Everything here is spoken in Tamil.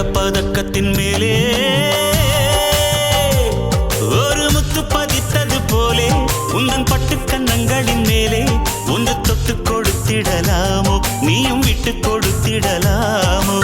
தங்கப்பதக்கத்தின் மேலே ஒரு முத்து பதித்தது போலே உந்தன் பட்டு கன்னங்களின் மேலே ஒன்று தொட்டு கொடுத்திடலாமோ நீயும் விட்டு கொடுத்திடலாமோ